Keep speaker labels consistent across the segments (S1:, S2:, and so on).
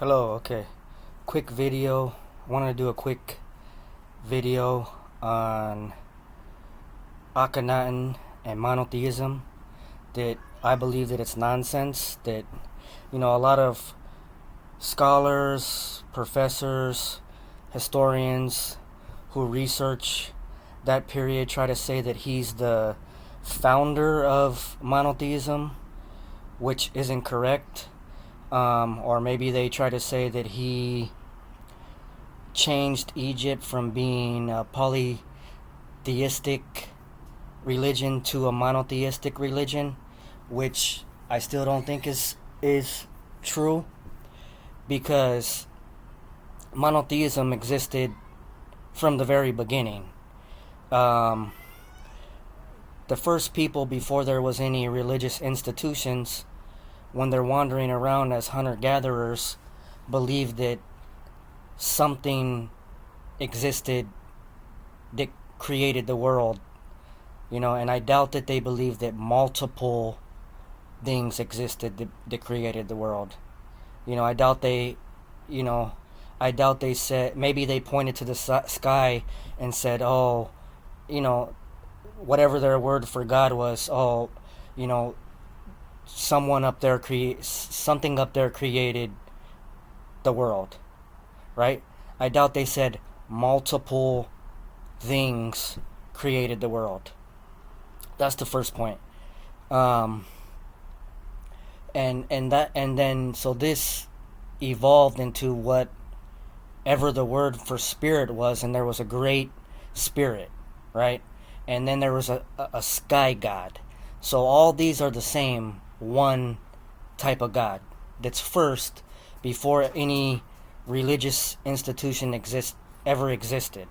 S1: Hello, okay. Quick video. I wanted to do a quick video on Akhenaten and monotheism. That I believe that it's nonsense. That, a lot of scholars, professors, historians who research that period try to say that he's the founder of monotheism, which isn't correct. Or maybe they try to say that he changed Egypt from being a polytheistic religion to a monotheistic religion, which I still don't think is true, because monotheism existed from the very beginning. Um, the first people, before there was any religious institutions, when they're wandering around as hunter-gatherers, believed that something existed that created the world, and I doubt that they believed that multiple things existed that created the world. I doubt you know, I doubt they said, maybe they pointed to the sky and said, oh, whatever their word for God was, oh, you know, something up there created the world, right? I doubt they said multiple things created the world. That's the first point. So this evolved into whatever the word for spirit was, and there was a great spirit, right? And then there was a sky god. So all these are the same one type of God that's first, before any religious institution ever existed.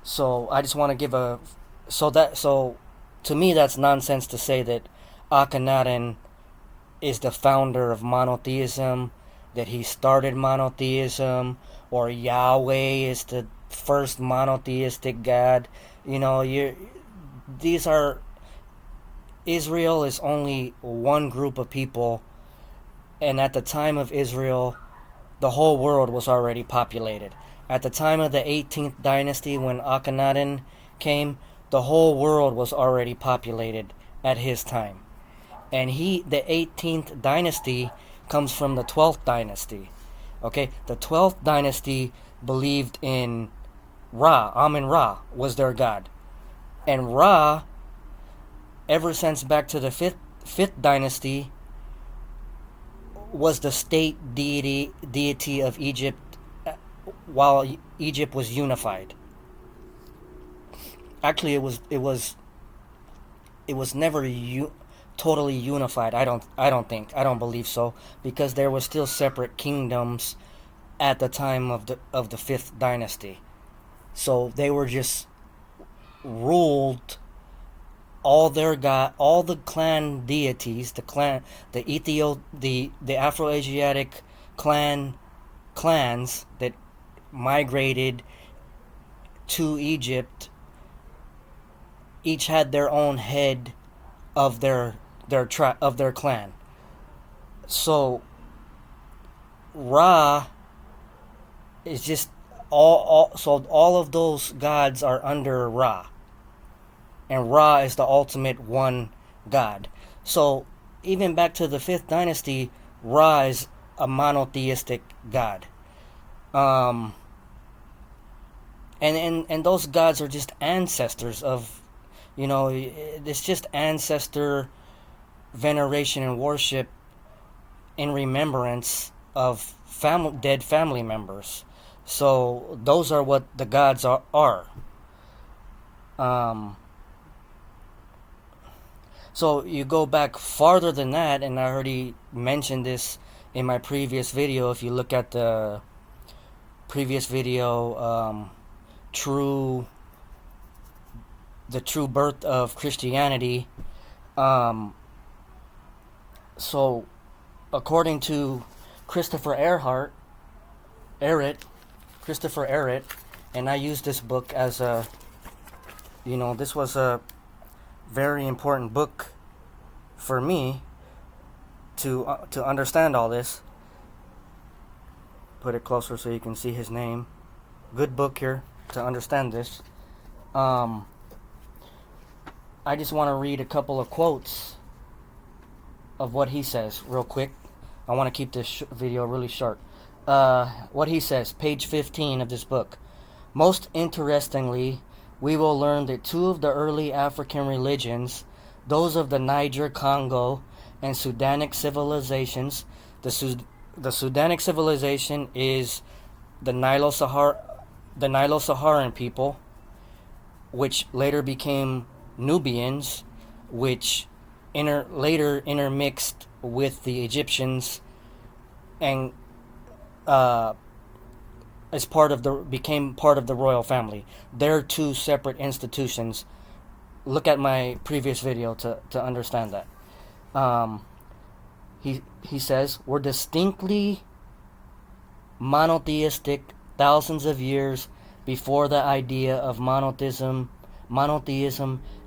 S1: So I just want to give so to me that's nonsense to say that Akhenaten is the founder of monotheism, that he started monotheism, or Yahweh is the first monotheistic God. These are Israel is only one group of people, and at the time of Israel, the whole world was already populated. At the time of the 18th dynasty, when Akhenaten came, the whole world was already populated at his time. And the 18th dynasty comes from the 12th dynasty. Okay, the 12th dynasty believed in Ra. Amun-Ra was their god. And Ra, ever since back to the fifth dynasty, was the state deity of Egypt while Egypt was unified. Actually, it was never totally unified. I don't believe so, because there were still separate kingdoms at the time of the fifth dynasty. So they were just ruled, all the clan deities, the Afro-Asiatic clans that migrated to Egypt, each had their own head of their clan. So Ra is just all of those gods are under Ra, and Ra is the ultimate one god. So even back to the fifth dynasty, Ra is a monotheistic god. And those gods are just ancestors of, it's just ancestor veneration and worship in remembrance of dead family members. So those are what the gods are. So you go back farther than that, and I already mentioned this in my previous video. If you look at the previous video, the true birth of Christianity. So according to Christopher Ehret, and I used this book as this was a very important book for me to understand all this, put it closer so you can see his name. Good book here to understand this. I just want to read a couple of quotes of what he says real quick. I want to keep this video really short. What he says, page 15 of this book. Most interestingly, we will learn that two of the early African religions, those of the Niger, Congo, and Sudanic civilizations, the Sudanic civilization is the Nilo-Saharan people, which later became Nubians, which later intermixed with the Egyptians, and became part of the royal family. They're two separate institutions. Look at my previous video to understand that. He says, we're distinctly monotheistic thousands of years before the idea of monotheism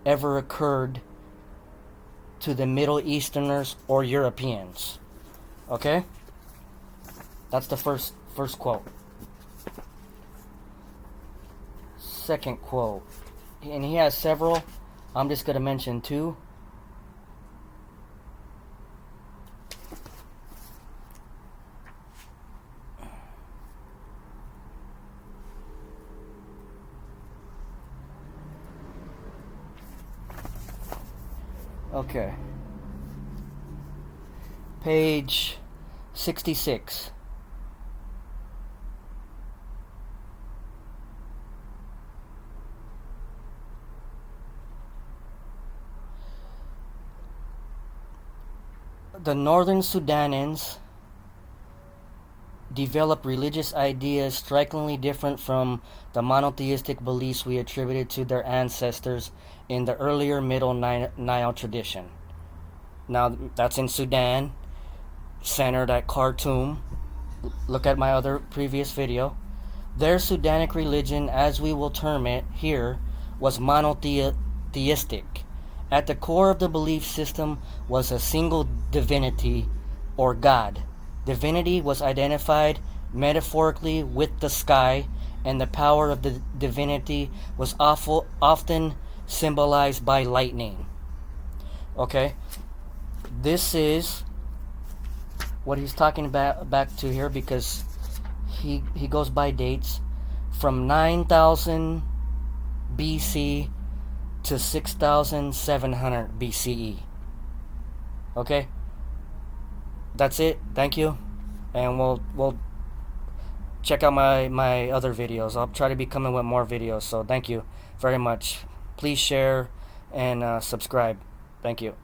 S1: ever occurred to the Middle Easterners or Europeans. Okay? That's the first quote. Second quote. And he has several. I'm just going to mention two. Okay. Page 66. The northern Sudanans developed religious ideas strikingly different from the monotheistic beliefs we attributed to their ancestors in the earlier Middle Nile tradition. Now, that's in Sudan, centered at Khartoum. Look at my other previous video. Their Sudanic religion, as we will term it here, was monotheistic. At the core of the belief system was a single divinity, or God. Divinity was identified metaphorically with the sky, and the power of the divinity was often symbolized by lightning. Okay? This is what he's talking about back to here, because he goes by dates from 9,000 BC to 6,700 BCE. Okay? That's it. Thank you. And we'll check out my other videos. I'll try to be coming with more videos. So thank you very much. Please share and subscribe. Thank you.